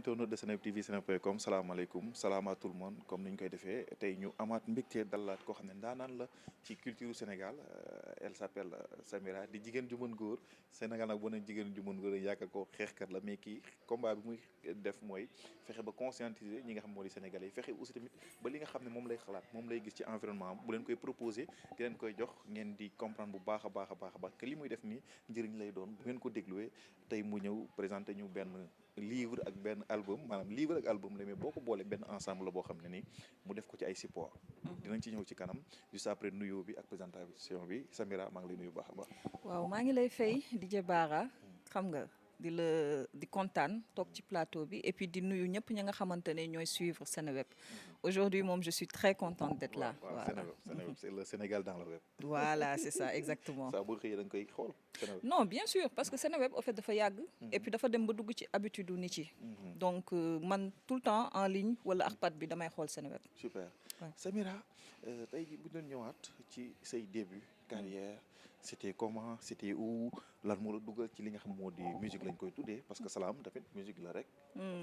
internautes de Seneweb TV seneweb.com salaamaaleykum salaam à tout le monde comme ni ñu koy defee tey ñu amaat mbégte dalaat koo xam ne ndaanaan la ci culture Sénégal elle s'appelle Samira di jigéen ju mën góor Sénégal nag bu ne jigéen ju mën góor yaakaar ko xeexkat la mais kii combat bi muy def mooy fexe ba conscientiser ñi nga xam moo di Sénégalais yi fexe aussi tamit ba li nga xam ne moom lay xalaat moom lay gis ci environnement am bu leen koy proposer di leen koy jox ngeen di comprendre bu baax a baax a baax a baax que li muy def nii njëriñ lay doon bu ngeen ko dégluwee tey mu ñëw présenté ñu benn livre ak benn album maanaam livre ak album la mais boo ko boolee benn ensemble la boo xam ne nii mu def ko ci ay support dinañ ci ñëw ci kanam juste après nuyoo bi ak présentation bi Samira maa ngi lay nuyu bu baax a baax. waaw maa ngi lay fay DJ Bara xam nga di kontaan toog ci plateau bi et puis di nuyu ñëpp ñi nga xamante ne ñooy suivre Seneweb aujourd'hui moom je suis très contente d'être là. Voilà. Seneweb c'est le Sénégal dans le web. Voilà c'est ça exactement. saa boo xëyee da nga koy xool. non bien sûr parce que Seneweb au fait dafa yàgg. et puis dafa dem ba dugg ci habitude u nit yi. donc man tout le temps en ligne wala ak pat bi damay xool Seneweb. super Samira tey bu ñu doon ñëwaat ci say début carrière c'était comment c'était où lan moo la dugal ci li nga xam moo di musique lañ koy tuddee parce que salaam tamit musique la rek.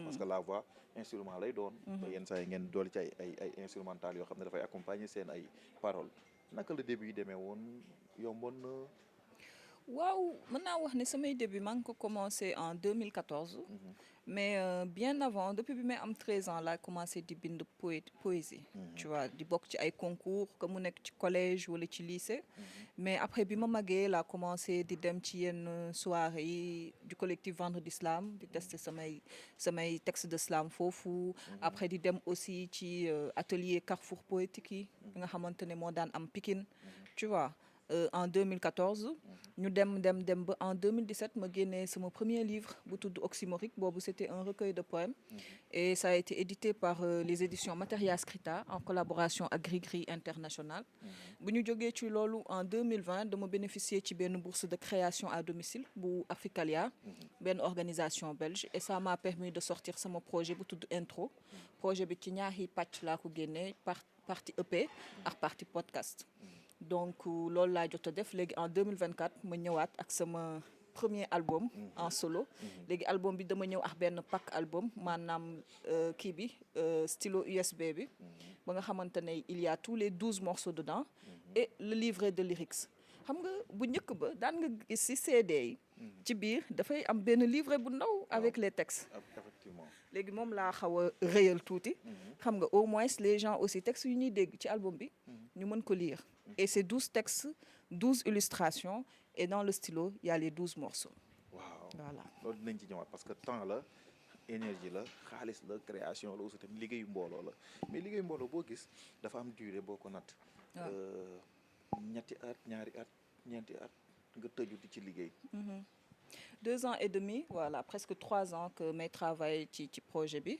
parce que la voix instrument lay doon. ba yenn saa yi ngeen doole ci ay instrumental yoo xam ne dafay accompagner seen ay paroles naka la début yi demee woon yomboon na. waaw mën naa wax ne samay début maa ngi ko commencé en 2014. mais bien avant depuis bi may am 13 ans laa commencé di bind poésie. tu vois di bokk ci ay concours que mu nekk ci collège wala ci lycée. mais après bi ma màggee laa commencé di dem ci yenn soirées yi du collectif Vendredi Slam di tester samay texte de slam foofu. après di dem aussi ci atelier Carrefour poétique yi. nga xamante ne moo daan am Pikine tu vois. En 2014 ñu dem ba en 2017 ma génnee sama premier livre bu tudd Oxymorique boobu c'était un recueil de poèmes et ça a été édité par les éditions Materia Scrita en collaboration ak Gris International. bu ñu jógee ci loolu en 2020 dama bénéficier ci benn bourse de création à domicile bu Africalia benn organisation belge et ça m'a permis de sortir sama projet bu tudd Intro projet bi ci ñaari pàcc laa ko génnee partie EP ak partie podcast. donc loolu laa jot a def léegi en 2024 ma ñëwaat ak sama premier album en solo léegi album bi dama ñëw ak benn pack album maanaam kii bi stylo USB bi ba nga xamante ne il y a tous les 12 morceaux dedans et le livret de lyrics xam nga bu njëkk ba daan nga gis ci CD yi ci biir dafay am benn livret bu ndaw avec les textes effectivement léegi moom laa xaw a réyal tuuti xam nga au moins les gens aussi textes yu ñuy dégg ci album bi ñu mën ko lire et c'est 12 textes 12 illustrations et dans le stylo il y a les 12 morceaux. waaw voilà loolu dinañ ci ñëwaat parce que temps la énergie la xaalis la création la aussi tamit liggéeyu mbooloo la mais liggéeyu mbooloo boo gis dafa am durée boo ko natt. ñetti at ñaari at ñeenti at nga tëju di ci liggéey. 2 ans et demi voilà presque 3 ans que may travaillé ci projet bi.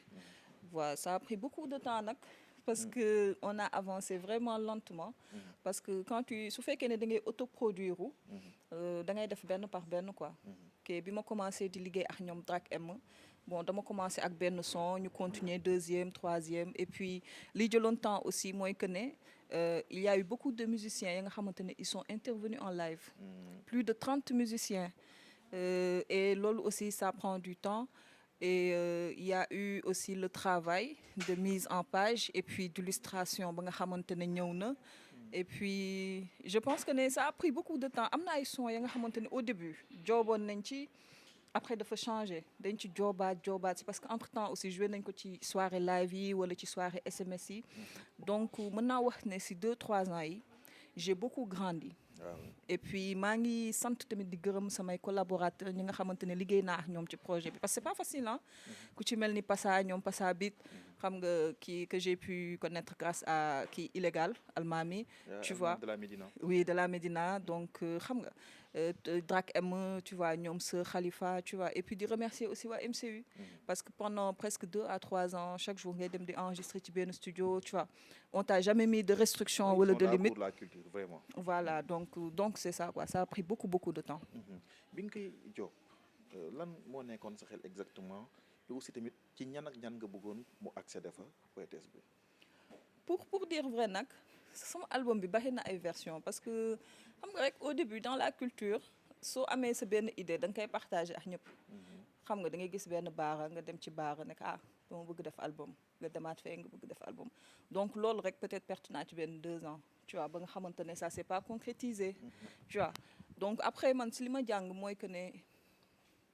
voilà ça a pris beaucoup de temps nag. parce que on a avancé vraiment lentement. parce que quand su fekkee ne da ngay autoproduire. da ngay def benn par benn quoi. ok bi ma commencé di liggéey ak ñoom Drac M bon dama commencé ak benn son ñu continuer deuxième troisième et puis li jëloon temps aussi mooy que ne il y a eu beaucoup de musiciens yi nga xamante ne ils sont intervenus en live. plus de 30 musiciens. et loolu aussi ça prend du temps. et il y a eu aussi le travail de mise en page et puis d'illustration ba nga xamante ne ñëw na et puis je pense que ne ça a pris beaucoup de temps am na ay sons ya nga xamante ne au début jooboon nañ ci après dafa changer dañ ci joobaat si parce que entre temps aussi joué nañ ko ci soirée live yi wala ci soirée SMS yi donc mën naa wax ne si 2-3 ans yi j'ai beaucoup grandi. et puis maa ngi sant tamit di gërëm samay collaborateurs ñi nga xamante ne liggéey naa ak ñoom ci projet bi parce que c'est pas facile ah. ku ci mel ni Passa ñoom Passa Bit xam nga kii que j'ai pu connaître grâce à kii Illégal Almami. tu vois de la Médina. oui de la Médina donc xam nga Drac M tu vois ñoom Sœur Khalifa tu vois et puis di remercier aussi waa MCU. parce que pendant presque 2 à 3 ans chaque jour ngay dem di enregistrer ci benn studio tu vois on t'a jamais mis de restriction wala de limite pour la culture vraiment. voilà donc c'est ça quoi ça a pris beaucoup de temps. bi nga koy jóg lan moo nekkoon sa xel exactement te aussi tamit ci ñan ak ñan nga bëggoon mu accéder fa poétesse bi. pour dire vrai nag sama album bi bari na ay version parce que xam nga rek au début dans la culture soo amee sa benn idée da nga koy partager ak ñëpp. xam nga da ngay gis benn baara nga dem ci baara nekk dama bëgg def album nga demaat fee nga bëgg def album donc loolu rek peut-être perte naa ci benn 2 ans tu vois ba nga xamante ne ça c'est pas concrétisé tu vois donc après man si li ma jàng mooy que ne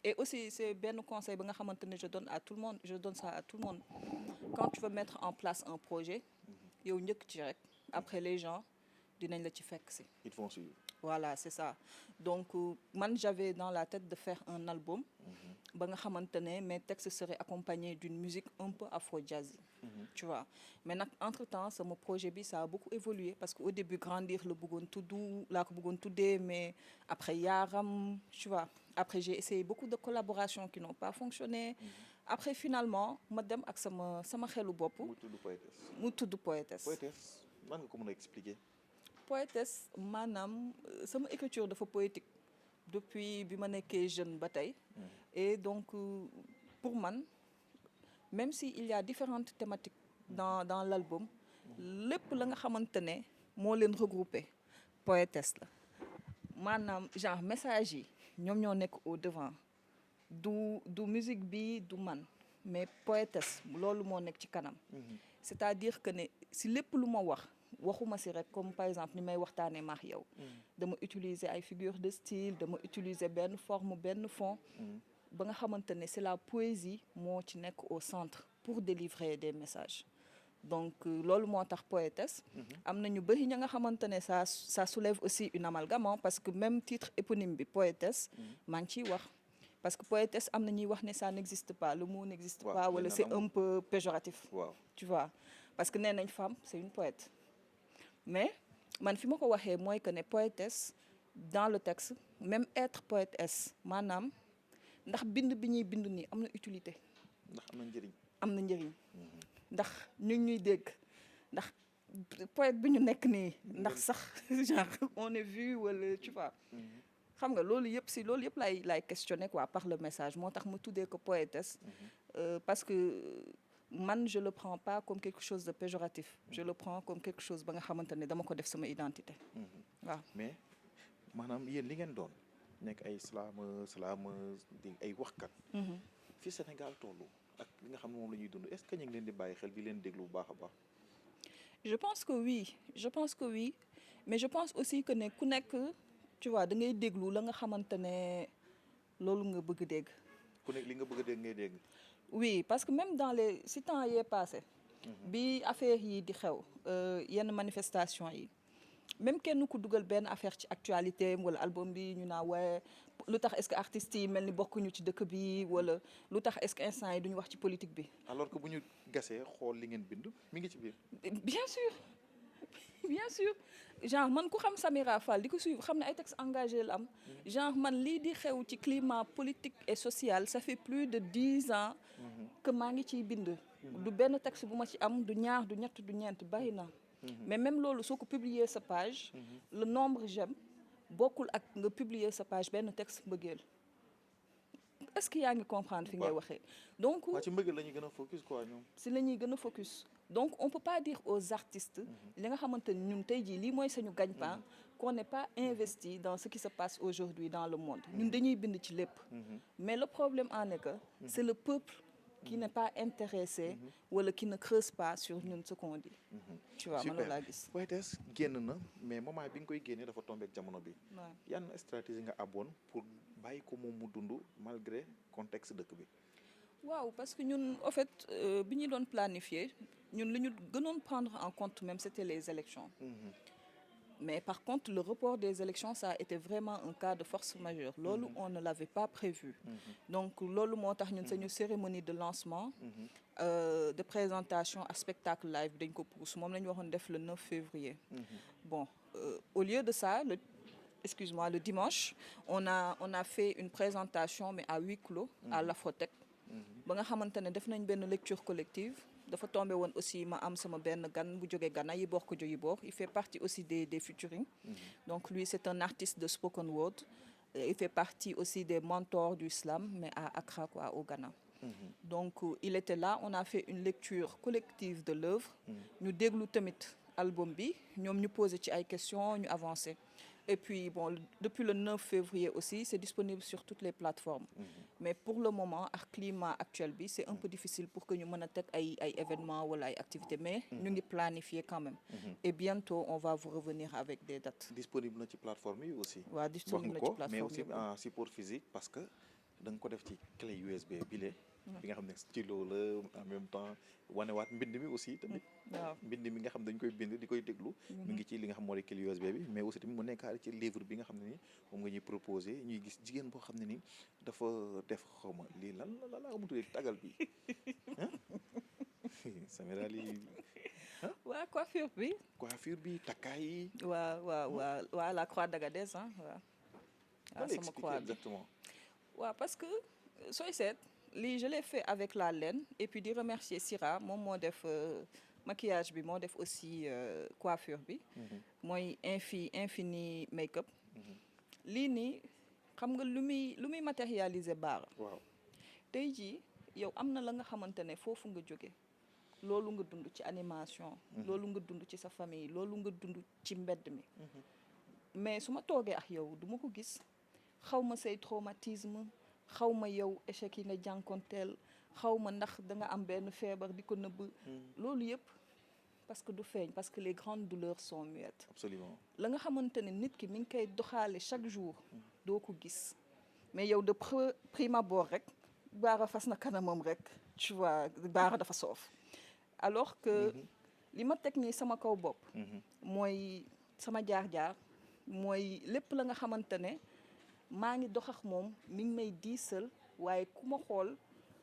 et aussi c'est benn conseil ba nga xamante ne je donne à tout le monde je donne ça à tout le monde quand tu veux mettre en place un projet yow njëkk ci rek après les gens dinañ la ci fekk si. Ils vont suivre. Voilà c'est ça donc man j'avais dans la tête de faire un album ba nga xamante ne mes textes seraient accompagnés d'une musique un peu afro-jazzy tu vois mais nag entre-temps sama projet bi ça a beaucoup évolué parce que au début grandir la bëggoon laa ko bëggoon tuddee mais après yaaram tu vois après j'ai essayé beaucoup de collaborations qui n'ont pas fonctionné après finalement ma dem ak sama xelu bopp mu tudd poétesse nan nga ko mën a expliquer poétesse maanaam sama écriture dafa poétique depuis bi ma nekkee jeune ba tey et donc pour man même si il y a différentes thématiques dans l'album lépp la nga xamante ne moo leen regroupé poétesse la maanaam genre message yi ñoom ñoo nekk au devant du musique bi du man mais poétesse loolu moo nekk ci kanam c'est-à-dire que ne si lépp lu ma waxuma si rek comme par exemple ni may waxtaanee maax yow dama utiliser ay figures de style dama utiliser benn forme benn fond ba nga xamante ne c'est la poésie moo ci nekk au centre pour délivrer des messages donc loolu moo tax poétesse am na ñu bëri ña nga xamante ne ça soulève aussi une amalgame parce que même titre éponyme bi poétesse maa ngi ciy wax parce que poétesse am na ñuy wax ne ça n'existe pas le mot n'existe pas wala c'est un peu péjoratif tu vois parce que nee nañ femme c'est une poète mais man fi ma ko waxee mooy que ne poétesse dans le texte même être poétesse maanaam ndax bind bi ñuy bind nii am na utilité ndax am na njëriñ am na njëriñ ndax ñu ñuy dégg ndax poète bi ñu nekk nii ndax sax genre on est vu wala tu vois xam nga loolu yëpp lay questionner quoi par le message moo tax ma tuddee ko poétesse parce que man je le prends pas comme quelque chose de péjoratif je le prends comme quelque chose ba nga xamante ne dama ko def sama identité waaw mais maanaam yéen li ngeen doon nekk ay slameuse di ay waxkat fi Sénégal tollu ak li nga xam ne moom la ñuy dund est-ce que ñu ngi leen di bàyyi xel di leen déglu bu baax a baax je pense que oui mais je pense aussi que ne ku nekk tu vois da ngay déglu la nga xamante ne loolu nga bëgg dégg ku nekk li nga bëgg a dégg ngay dégg oui parce que même dans les si temps yee passé bi affaire yi di xew yenn manifestation yi même kenn ku dugal benn affaire ci actualité wala album bi ñu naa waaye lu tax est-ce que artistes yi mel ni bokkuñu ci dëkk bi wala lu tax est-ce que instant yi duñu wax ci politique bi alors que bu ñu gasee xool li ngeen bind mi ngi ci biir bien sûr genre man ku xam Samira Fall di ko suivre xam ne ay textes engagés la am genre man lii di xew ci climat politique et social ça fait plus de 10 ans que maa ngi ciy bind du benn texte bu ma ci am du ñaar du ñett du ñeent bari na mais même loolu soo ko publier sa page le nombre j'aime bokkul ak nga publier sa page benn texte mbëggeel est-ce que yaa ngi comprendre fi ngay waxee donc ci mbëggeel la ñuy gën a focus quoi ñoom si la ñuy gën a focus donc on peut pas dire aux artistes li nga xamante ni ñun tey jii lii mooy sañu gagne-pain qu'on n'est pas investi dans ce qui se passe aujourd'hui dans le monde ñun dañuy bind ci lépp mais le problème en est que c'est le peuple qui n'est pas intéressé wala qui ne creuse pas sur ñun ce qu'on dit tu vois man loolu laa gis poétesse génn na mais moment bi nga koy génnee dafa tombé ak jamono bi yan stratégie nga aboon pour bàyyi ko moom mu dund malgré contexte dëkk bi waaw parce que ñun en fait bi ñu doon planifier ñun li ñu gënoon prendre en compte même c'était les élections mais par contre le report des élections ça a été vraiment un cas de force majeure loolu on ne l'avait pas prévu donc loolu moo tax ñun sañu cérémonie de lancement de présentation à spectacle live dañ ko pousse moom la ñu waxoon def le 9 février bon au lieu de ça le dimanche on a fait une présentation mais à huis clos à l'Afrotech ba nga xamante ne def nañ benn lecture collective dafa tombé woon aussi ma am sama benn gan bu jógee Ghana Yibor Kodjo Yibor il fait partie aussi des featuring donc lui c'est un artiste de spoken word il fait partie aussi des mentors du slam mais à Accra quoi au Ghana donc il était là on a fait une lecture collective de l'œuvre ñu déglu tamit album bi ñoom ñu posé ci ay questions ñu avancé Et puis, bon, depuis le 9 février aussi, c'est disponible sur toutes les plateformes. Mais pour le moment, avec le climat actuel, c'est un peu difficile pour que nous puissions ay événements ou ay activités. Mais nous avons planifié quand même. Et bientôt, on va vous revenir avec des dates. Disponible na ci plateforme yi aussi. Ouais, disponible wax na ci nga ko mais aussi plateforme en support physique parce que da nga ko def ci clé USB bile. bi nga xam ne stylo la en même temps wanewaat mbind mi aussi tamit. waaw mbind mi nga xam dañ koy bind di koy déglu. mi ngi ci li nga xam moo di clé USB bi mais aussi tamit mu nekkaale ci livre bi nga xam ne ni moom nga ñuy proposé ñuy gis jigéen boo xam ne ni dafa def xaw ma lii lan la laa ko mu tuddee tagal bi Samira lii waaw coiffure bi takkaay yi. waaw la croix d'Agadez hein waaw. waaw sama croix bi exactement. waaw parce que sooy seet lii je l'ai fait avec la laine et puis di remercier Sira moom moo def maquillage bi moo def aussi coiffure bi. mooy infini make-up. lii nii xam nga lu muy matérialiser baara. waaw tey jii yow am na la nga xamante ne foofu nga jóge loolu nga dund ci animation. loolu nga dund ci sa famille loolu nga dund ci mbedd mi. mais su ma toogee ak yow du ma ko gis xaw ma say traumatisme xaw ma yow échec yi nga jànkonteel xaw ma ndax da nga am benn feebar di ko nëbb. loolu yëpp parce que du feeñ parce que les grandes douleurs sont muettes. absolument la nga xamante ne nit ki mi ngi koy doxaale chaque jour doo ko gis mais yow de prime abord rek baara fas na kanamam rek tu vois baara dafa soof alors que li ma teg nii sama kaw bopp mooy sama jaar-jaar mooy lépp la nga xamante ne maa ngi dox ak moom mi ngi may diisal waaye ku ma xool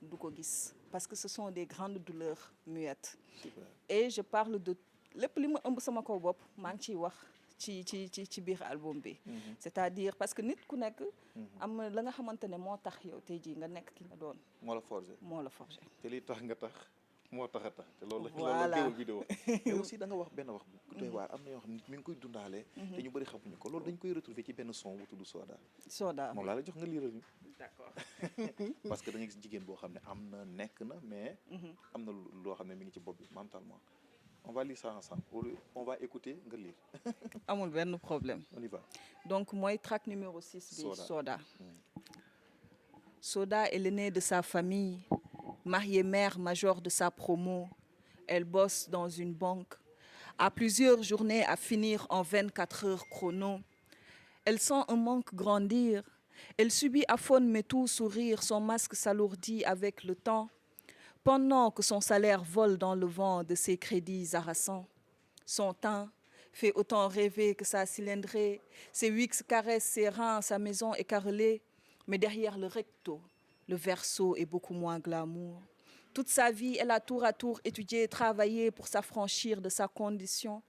du ko gis parce que ce sont des grandes douleurs muettes. Super. Et je parle de lépp li ma ëmb sama kaw bopp maa ngi ciy wax ci biir album bi. c'est-à-dire parce que nit ku nekk am la nga xamante ne moo tax yow tey jii nga nekk ki nga doon. moo la forgé. te li tax nga tax moo tax a tax te loolu la teewul vidéo mais aussi da nga wax benn wax bu doy waar am na yoo xam ne mi ngi koy dundaale te ñu bëri xamuñu ko loolu dañ koy retrouver ci benn son bu tudd Soda moom laa la jox nga liiral ñu. D'accord. parce que da nga gis jigéen boo xam ne am na nekk na mais am na loo xam ne mi ngi ci bopp bi mentalement on va lire ça ensemble on va écouter nga lire. amul benn problème. On y va. Donc mooy track numéro 6 bi Soda. Soda est l'aînée de sa famille, mariée mère major de sa promo. Elle bosse dans une banque, a plusieurs journées à finir en 24 heures chrono. Elle sent un manque grandir. Elle subit aphone mais tout sourire, son masque s'alourdit avec le temps. Pendant que son salaire vole dans le vent de ses crédits harassants. Son teint fait autant rêver que sa cylindrée. Ses wigs caressent ses reins, sa maison est carrelée. Mais derrière le recto, le verso est beaucoup moins glamour. Toute sa vie, elle a tour à tour étudié et travaillé pour s'affranchir de sa condition.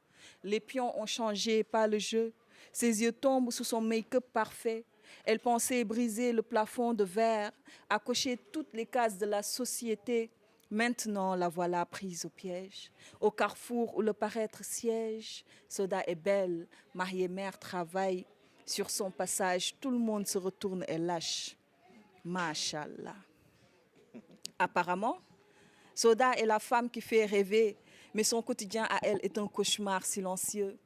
Les pions ont changé, pas le jeu. Ses yeux tombent sous son make-up parfait. Elle pensait briser le plafond de verre, à cocher toutes les cases de la société. Maintenant, la voilà prise au piège. Au carrefour où le paraître siège, Soda est belle, mariée mère travaille. Sur son passage, tout le monde se retourne et lâche. Machallah. Apparemment, Soda est la femme qui fait rêver, mais son quotidien à elle est un cauchemar silencieux.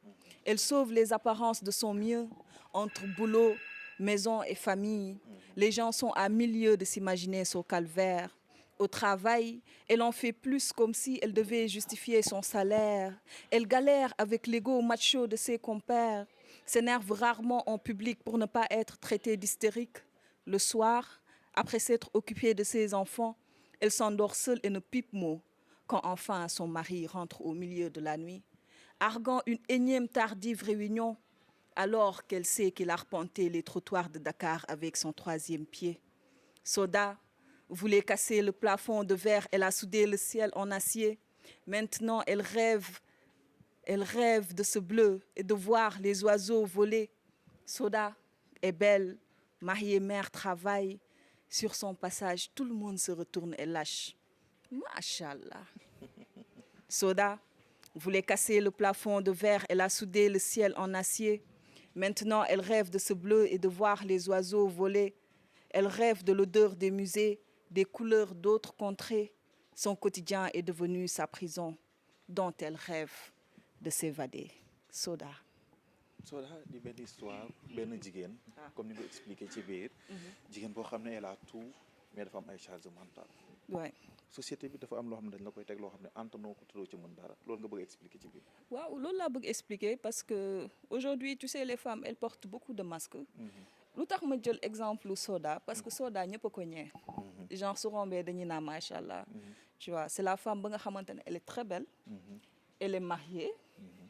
Elle sauve les apparences de son mieux, entre boulot, maison et famille. Les gens sont à milieu de s'imaginer son calvaire. Au travail, elle en fait plus comme si elle devait justifier son salaire. Elle galère avec l'ego macho de ses compères, s'énerve rarement en public pour ne pas être traitée d'hystérique. Le soir, après s'être occupée de ses enfants, elle s'endort seule et ne pipe mot quand enfin son mari rentre au milieu de la nuit, arguant une énième tardive réunion, alors qu'elle sait qu'il a arpenté les trottoirs de Dakar avec son troisième pied. Soda voulait casser le plafond de verre, elle a soudé le ciel en acier. Maintenant, elle rêve de ce bleu et de voir les oiseaux voler. Soda est belle, mariée mère travaille. Sur son passage, tout le monde se retourne et lâche. Machallah. Soda voulait casser le plafond de verre, elle a soudé le ciel en acier. Maintenant, elle rêve de ce bleu et de voir les oiseaux voler. Elle rêve de l'odeur des musées, des couleurs d'autres contrées. Son quotidien est devenu sa prison, dont elle rêve de s'évader. Soda. Soda di benn histoire benn jigéen comme ni nga expliqué ci biir jigéen boo xam ne elle a tout mais dafa am ay charge mentale ouais. société bi dafa am loo xam ne dañ la koy teg loo xam ne antanoo ko tëddoo ci mën dara loolu nga bëgg expliquer ci biir waaw loolu laa bëgg expliquer parce que aujourd'hui tu sais les femmes elles portent beaucoup de masques. lu tax ma jël exemple Soda parce que Soda ñëpp a ko ñee genre su rombee dañuy naa macha allah tu vois c'est la femme ba nga xamante ne elle est très belle elle est mariée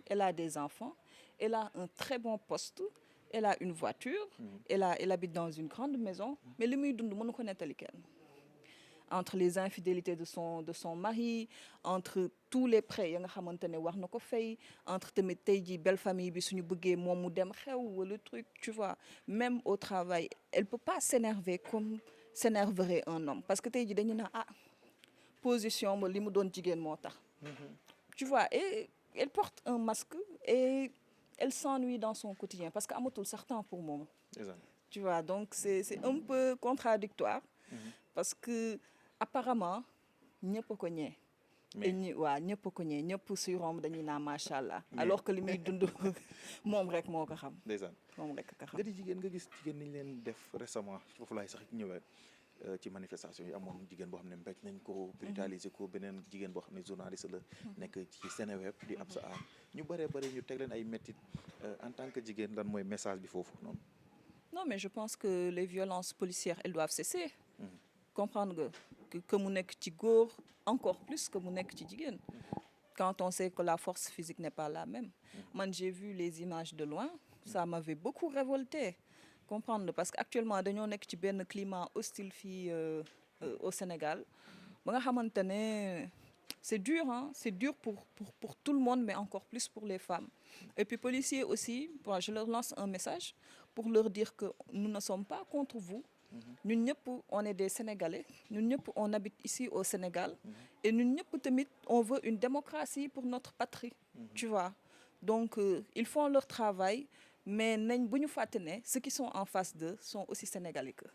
elle a des enfants elle a un très bon poste elle a une voiture elle habite dans une grande maison mais li muy dund mënu ko nettali kenn entre les infidélités de son mari entre tous les prêts ya nga xamante ne war na ko fay entre tamit tey jii belle famille bi suñu bëggee moom mu dem xew wala truc tu vois même au travail elle peut pas s'énerver comme s'énerverait un homme parce que tey jii dañu naan position ba li mu doon jigéen moo tax tu vois et elle porte un masque et elle s'ennuie dans son quotidien parce que amatul sax temps pour moom tu vois donc c'est un peu contradictoire parce que apparemment ñëpp a ko ñee waaw ñëpp a ko ñee ñëpp suy romb dañuy naa macha allah alors que li muy dund moom rek moo ko xam ndeysaan moom rek ko xam nga di jigéen nga gis jigéen niñ leen def récemment foofu laay sax ñëwee ci manifestation yi amoon jigéen boo xam ne mbéj nañ ko brutaliser ko beneen jigéen boo xam ne journaliste la nekk ci Seneweb di ab sa aar ñu bëree bëri ñu teg leen ay métit en tant que jigéen lan mooy message bi foofu noonu non mais je pense que les violences policières elles doivent cesser comprendre nga que mu nekk ci góor encore plus que mu nekk ci jigéen quand on sait que la force physique n'est pas la même man j'ai vu les images de loin ça m'avait beaucoup révolté comprendre parce que actuellement dañoo nekk ci benn climat hostile fii au Sénégal ba nga xamante ne c'est dur c'est dur pour tout le monde mais encore plus pour les femmes et puis policiers aussi bon, je leur lance un message pour leur dire que nous ne sommes pas contre vous ñun ñëpp on est des Sénégalais ñun ñëpp on habite ici au Sénégal et ñun ñëpp tamit on veut une démocratie pour notre patrie tu vois donc ils font leur travail mais nañ bu ñu fàtte ne ceux qui sont en face d'eux sont aussi sénégalais que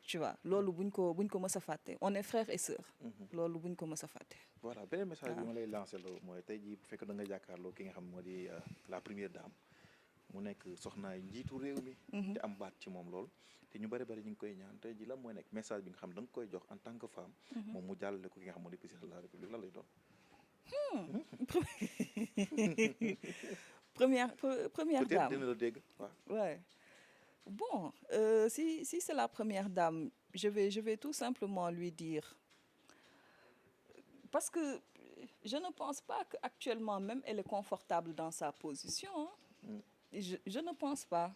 tu vois loolu buñ ko mës a fàtte on est frères et sœurs loolu buñ ko mës a fàtte voilà beneen message bi ma lay lancé loo mooy tey jii bu fekkee da nga jàkkaarloo ki nga xam moo di la première dame mu nekk soxnaay njiitu réew mi te am baat ci moom lool te ñu bëri bëri ñu ngi koy ñaan tey jii lan mooy nekk message bi nga xam da nga koy jox en tant que femme moom mu jàllale ko ki nga xam moo di président de la république lan lay doon première peut-être dame dina la dégg waaw ouais bon si c'est la première dame je vais tout simplement lui dire parce que je ne pense pas que actuellement même elle est confortable dans sa position je ne pense pas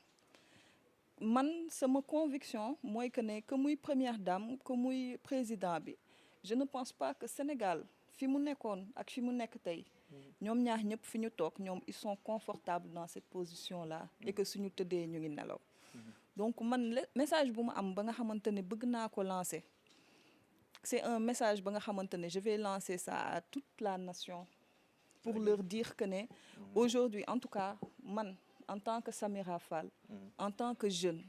man sama conviction mooy que ne que muy première dame que muy président bi je ne pense pas que Sénégal fi mu nekkoon ak fi mu nekk tey ñoom ñaar ñëpp fi ñu toog ñoom ils sont confortables dans cette position là et que suñu tëddee ñu ngi nelaw donc man message bu ma am ba nga xamante ne bëgg naa ko lancer c'est un message ba nga xamante ne je vais lancer ça à toute la nation pour leur dire que ne aujourd'hui en tout cas man en tant que Samira Fall en tant que jeune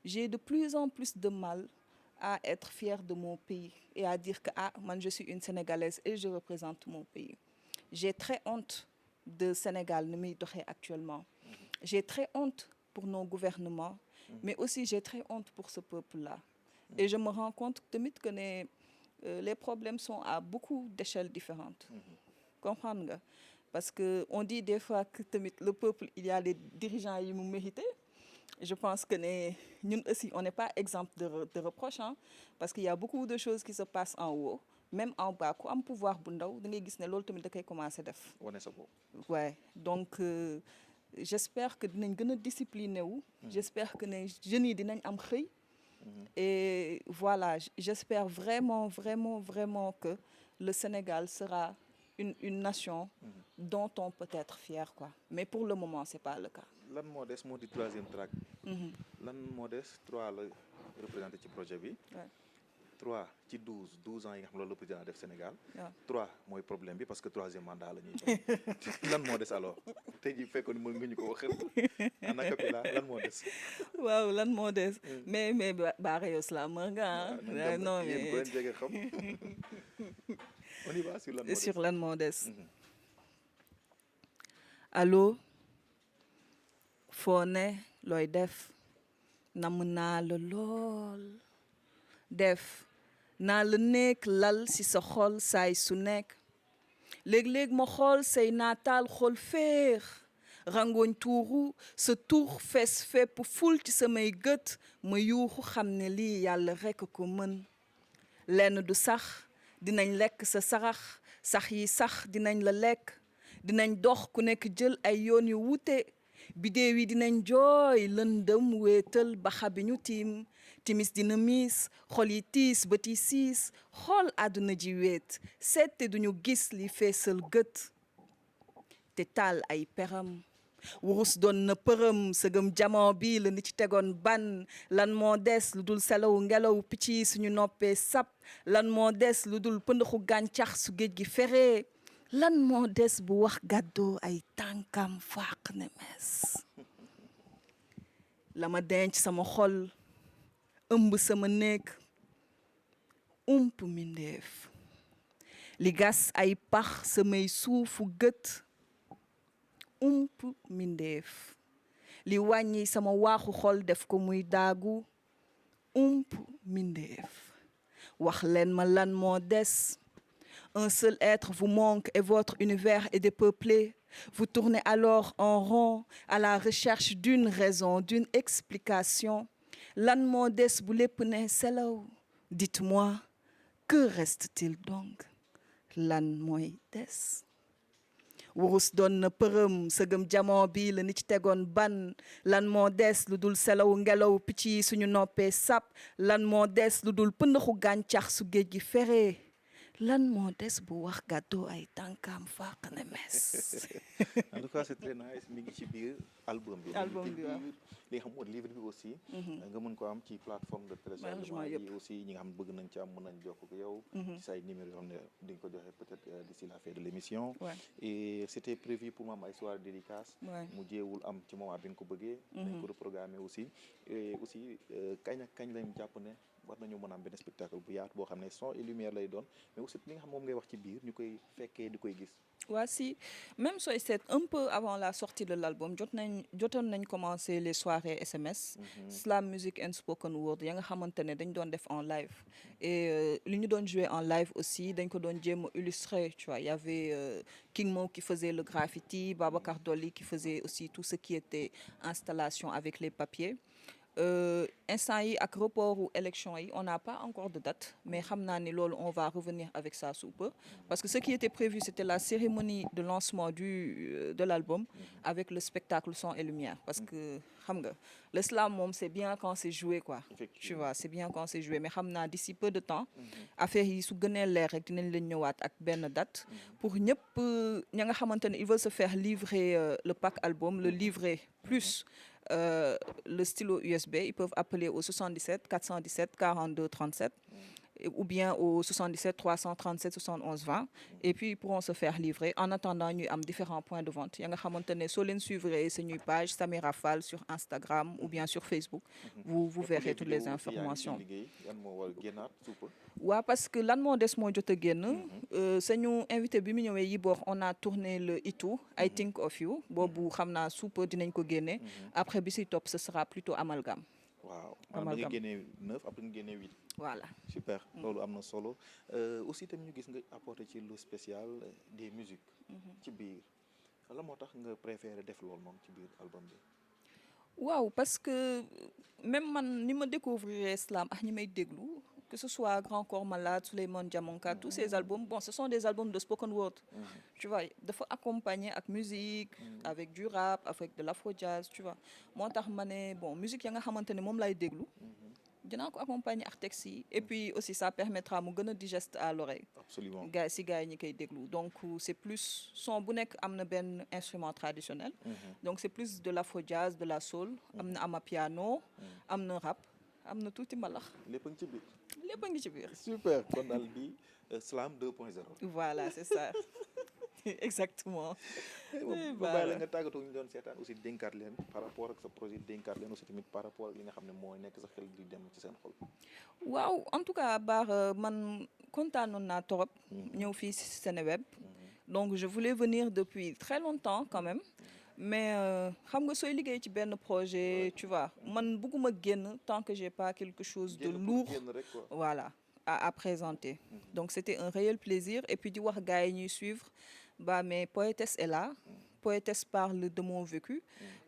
j'ai de plus en plus de mal à être fière de mon pays et à dire que man je suis une Sénégalaise et je représente mon pays j'ai très honte de Sénégal ni muy doxee actuellement j'ai très honte pour nos gouvernements mais aussi j'ai très honte pour ce peuple-là et je me rends compte tamit que ne les problèmes sont à beaucoup d'échelles différentes comprendre nga parce que on dit des fois que tamit le peuple il y a des dirigeants yi mu mérité je pense que ne ñun aussi on n'est pas exempt de reproches parce qu'il y a beaucoup de choses qui se passent en haut même en bas ku am pouvoir bu ndaw da ngay gis ne loolu tamit da koy commencer def wane sa bopp ouais donc j'espère que dinañ gën a discipliné wu j'espère que ne jeunes yi dinañ am xëy et voilà j'espère vraiment que le Sénégal sera une nation dont on peut être fier quoi mais pour le moment c'est pas le cas lan moo des moo di troisième track lan moo des 3 la représenté ci projet bi 3 ci 12 ans yi nga xam loolu le président def Sénégal 3 mooy problème bi parce que troisième mandat la ñuy lan moo des alors tey jii fekkoon ni mën nga ñu ko wax en acapella lan moo des waaw lan moo des mais baara yow slameur nga non mais yéen ko leen jege xam on y va sur lan moo des allô foo ne looy def namm naa la lool def naa la nekk lal ci sa xol saay su nekk léeg-léeg ma xool say naataal xol féex rangooñ tuuru sa tur fees fépp ful ci samay gët ma yuuxu xam ne lii yàlla rekk ko mën lenn du sax dinañ lekk sa sarax sax yi sax dinañ la lekk dinañ dox ku nekk jël ay yoon yu wuute bidéew yi dinañ jooy lëndëm wéetal ba xabi ñu tiim timis dina miis xol yi tiis bët yi siis xool àdduna ji wéet seette duñu gis li feesal gët te taal ay peram wurus doon na përëm sëgëm jamono bi la ni ci tegoon ban lan moo des lu dul selaw ngelaw picc yi suñu noppee sap lan moo des lu dul pëndaxu gàncax su géej gi feree lan moo des bu wax gàddoo ay tànkam fàq ne mes la ma denc sama xol ëmb sama néeg ump mindeef li gas ay pax samay suufu gët ump mindeef li wàññi sama waaxu xol def ko muy daagu ump mindeef wax leen ma lan moo des un seul être vous manque et votre univers est dépeuplé vous tournez alors en rond à la recherche d'une raison d'une explication lan moo des bu lépp ne selaw dites-moi que reste-t-il donc lan mooy des wurus doon na përëm sëgëm jamono bi la ni ci tegoon ban lan moo des lu dul selaw ngelaw picc yi suñu noppee sap lan moo des lu dul pëndaxu gàncax su géej gi feree lan moo des bu wax gàddoo ay tànkam fàq ne mes en tout cas c'est très nice mi ngi ci biir album bi album bi waaw li nga xam moo livre bi aussi nga mën ko am ci plateforme de téléchargement yi aussi ñi nga xam bëgg nañ ci am mën nañ jokk ak yow ci say numéro yoo xam ne di nga ko joxe peut-être d'ici la fin de l'émission et c'était prévu pour mu am ay soirée dédicace mu jeewul am ci moment bi nga ko bëggee dañ ko reprogrammer aussi et aussi kañ ak kañ lañ jàpp ne war nañu mën a am benn spectacle bu yaatu boo xam ne son et lumière lay doon mais aussi li nga xam moom ngay wax ci biir ñu koy fekkee di koy gis waa si même sooy seet un peu avant la sortie de l'album jotoon nañ commencer les soirées SMS slam music and spoken word ya nga xamante ne dañ doon def en live et li ñu doon jouer en live aussi dañ ko doon jéem a illustrer tu vois il y avait King Mo qui faisait le graffiti Babacar Dolly qui faisait aussi tout ce qui était installation avec les papiers instant yi ak report ou élection yi on n'a pas encore de date mais xam naa ni loolu on va revenir avec ça sous peu parce que ce qui était prévu c'était la cérémonie de lancement de l'album avec le spectacle son et lumière parce que xam nga le slam moom c'est bien quand c'est joué quoi tu vois c'est bien quand c'est joué mais xam naa d'ici peu de temps affaire yi su gënee leer rek dinañ leen ñëwaat ak benn date pour ñëpp ña nga xamante ne ils veulent se faire livrer le pack album le livret plus le stylo USB, ils peuvent appeler au 77 417 42 37 ou bien au 77 337 71 20 et puis ils pourront se faire livrer en attendant ñu am différents points de vente ya nga xamante ne soo leen suivre suñuy page Samira Fall sur Instagram ou bien sur Facebook vous verrez toutes les informations waaw parce que lan moo des moo jot a génn sañu invité bi mu ñëwee Yibor on a tourné le Itu I Think of You boobu xam naa suupa dinañ ko génne après bi si topp ce sera plutôt amalgame waaw maanaam nga génnee 9 après nga génnee 8 voilà super loolu am na solo aussi tamit ñu gis nga apporter ci lu spécial des musiques ci biir la moo tax nga préféré def loolu noonu ci biir album bi waaw parce que même man ni ma découvrir slam ak ñi may déglu que ce soit Grand Corps Malade, Souleymane Diamanka, tous ces albums, bon, ce sont des albums de spoken word. Tu vois, il faut accompagner avec musique, avec du rap, avec de l'afro-jazz, tu vois. Moi, bon, musique, il y a un mom lay déglu. Dinaa ko accompagner ak texte yi et puis aussi ça permettra mu gën a digeste à l'oreille. Absolument. gars yi ñi koy déglu donc c'est plus son bu nekk am na benn instrument traditionnel. Donc c'est plus de l'afro-jazz, de la soul, am na amapiano, am na rap, am na tuuti mbalax. lépp a ngi ci biir. lépp a ngi ci biir. super kon daal bi Slam 2.0. voilà c'est ça exactement. voilà la nga tàggatoo ñu doon seetaan aussi dénkaat leen par rapport ak sa projet dénkaat leen aussi tamit par rapport ak li nga xam ne mooy nekk sa xel di dem ci seen xol. waaw en tout cas Bara man kontaanoon naa trop. ñëw fii ci Seneweb. Donc je voulais venir depuis très longtemps quand même. mais xam nga sooy liggéey ci benn projet tu vois man bëgguma génn tant que j'ai pas quelque chose de lourd voilà à présenter donc c'était un réel plaisir et puis di wax gars yi ñuy suivre bah mais Poétesse est là. Poétesse parle de mon vécu,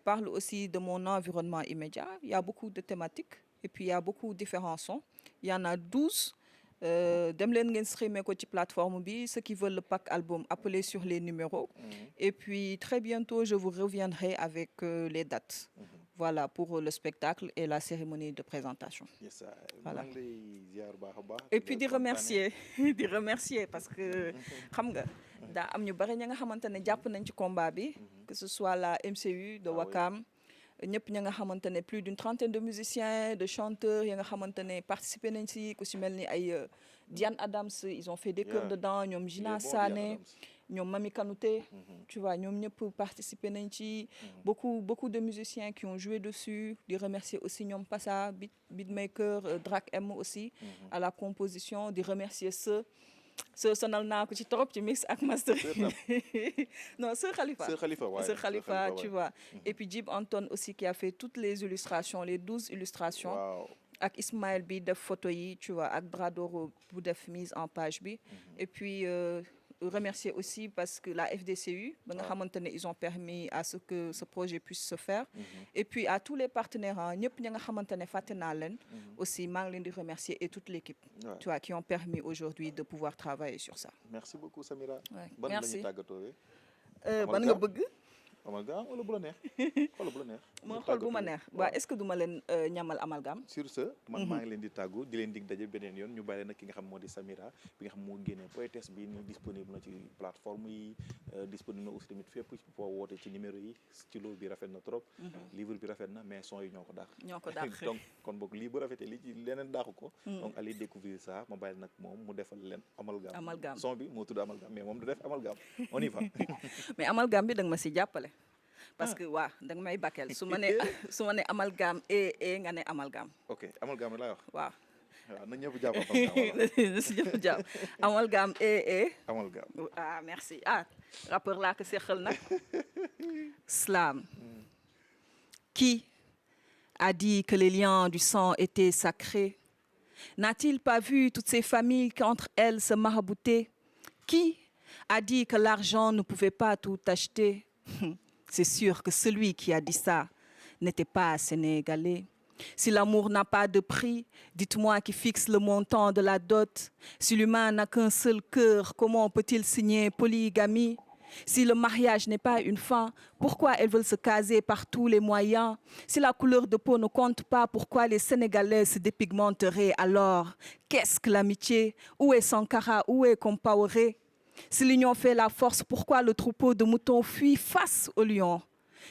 parle aussi de mon environnement immédiat. Il y a beaucoup de thématiques et puis il y a beaucoup de différents sons. Il y en a 12. Dem leen ngeen streamer ko ci plateforme bi, ceux qui veulent le pack album, appelez sur les numéros. Et puis très bientôt, je vous reviendrai avec les dates. Voilà pour le spectacle et la cérémonie de présentation. Yes, Voilà. maa ngi lay ziar baax a baax. Et puis di remercier di remercier parce que xam nga daa am ñu bari ña nga xamante ne jàpp nañ ci combat bi que ce soit la MCU de Wakam ñëpp ña nga xamante ne plus d'une trentaine de musiciens de chanteurs ya nga xamante ne participé nañ si ku si mel ni ay Diane Adams ils ont fait des chœurs dedans ñoom Gina Sané ñoom Mami Kanouté tu vois ñoom ñëpp participer nañ ci beaucoup de musiciens qui ont joué dessus di remercier aussi ñoom Passa beatmaker Drac M aussi à la composition di remercier ceux sonal naa ko ci trop ci mix ak master non Sir Khalifa Sir Khalifa tu vois et puis Djib Anton aussi qui a fait toutes les illustrations les 12 illustrations ak Ismaël bi def photo yi tu vois ak Bradoro bu def mise en page bi et puis remercier aussi parce que la FDCU ba nga xamante ne ils ont permis à ce que ce projet puisse se faire et puis à tous les partenaires ñëpp ña nga xamante ne fàtte naa leen aussi maa ngi leen di remercier et toute l'équipe tu vois qui ont permis aujourd'hui de pouvoir travailler sur ça. Merci beaucoup Samira. Merci ban nga bëgg amalgame wala bu la neex xool bu la neex. ma xool bu ma neex waaw est-ce que duma leen ñamal amalgame. sur ce man maa ngi leen di tàggu di leen dig daje beneen yoon ñu bàyyi nag ki nga xam moo di Samira bi nga xam moo génnee Poétesse bi ni disponible na ci plateforme yi disponible na aussi tamit fépp foo woote ci numéro yi stylo bi rafet na trop. livre bi rafet na mais son yi ñoo ko dàq. donc kon boog lii bu rafetee li ci leneen dàqu ko. donc allez découvrir ça ma bàyyi nag moom mu defal leen amalgame. son bi moo tudd amalgame mais moom du def amalgame on y va. mais amalgame bi da nga ma si jàppale. parce que waaw da nga may bakkel su ma ne amalgame nga ne amalgame. ok amalgame laay wax. waaw na ñëpp jàpp amalgame. na si ñëpp jàpp amalgame amalgame. merci rappeur laa ko seqal nag. Slam. Qui a dit que les liens du sang étaient sacrés? N'a-t-il pas vu toutes ces familles qui entre elles se maraboutaient? Qui a dit que l'argent ne pouvait pas tout acheter? C'est sûr que celui qui a dit ça n'était pas sénégalais. Si l'amour n'a pas de prix, dites-moi qui fixe le montant de la dot. Si l'humain n'a qu'un seul cœur, comment peut-il signer polygamie? Si le mariage n'est pas une fin, pourquoi elles veulent se caser par tous les moyens? Si la couleur de peau ne compte pas, pourquoi les Sénégalais se dépigmenteraient alors? Qu'est-ce que l'amitié? Où est Sankara? Où est Compaoré? Si l'union fait la force, pourquoi le troupeau de moutons fuit face au lion?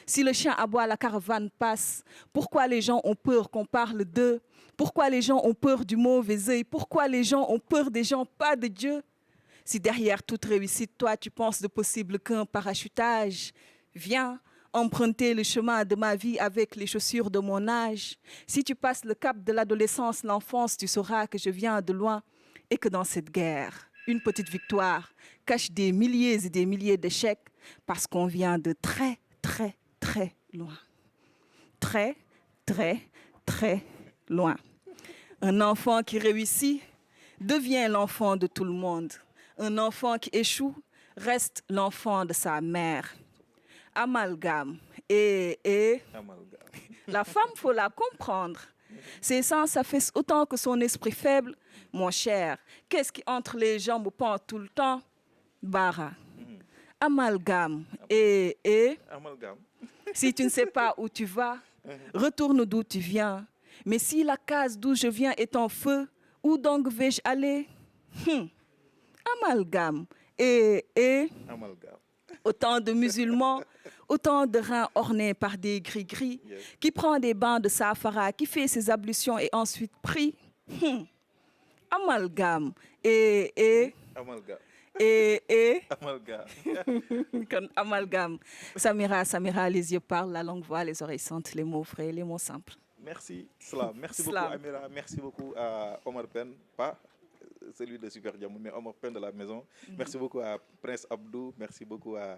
Si le chien aboie, la caravane passe. Pourquoi les gens ont peur qu'on parle d'eux? Pourquoi les gens ont peur du mauvais œil? Pourquoi les gens ont peur des gens, pas de Dieu? Si derrière toute réussite, toi, tu penses de possible qu'un parachutage, viens emprunter le chemin de ma vie avec les chaussures de mon âge. Si tu passes le cap de l'adolescence, l'enfance, tu sauras que je viens de loin et que dans cette guerre, une petite victoire cache des milliers et des milliers d'échecs parce qu'on vient de très, très, très loin. Très, très, très loin. Un enfant qui réussit devient l'enfant de tout le monde. Un enfant qui échoue reste l'enfant de sa mère. Amalgame. Amalgame. La femme, faut la comprendre. Ses sens s'affaissent autant que son esprit faible. Mon cher, qu'est-ce qui entre les jambes pend tout le temps? Bara. Amalgame. Amalgame. Si tu ne sais pas où tu vas, retourne d'où tu viens. Mais si la case d'où je viens est en feu, où donc vais-je aller? Amalgame. Amalgame. Autant de musulmans, autant de reins ornés par des gris-gris, qui prend des bains de safara, qui fait ses ablutions et ensuite prie. Amalgame. Amalgame. Amalgame. Comme amalgame. Samira, les yeux parlent, la langue voit, les oreilles sentent, les mots frais, les mots simples. Merci, Slam. Merci beaucoup, Amira. Merci beaucoup à Omar Pène, pas celui de Super Diamond, mais Omar Pène de la maison. Merci beaucoup à Prince Abdou. Merci beaucoup à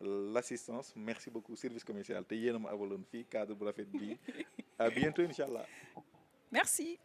l'assistance merci beaucoup service commercial te yéen a ma abaloon fii cadre bu rafet bi à bientôt incha allah. Merci.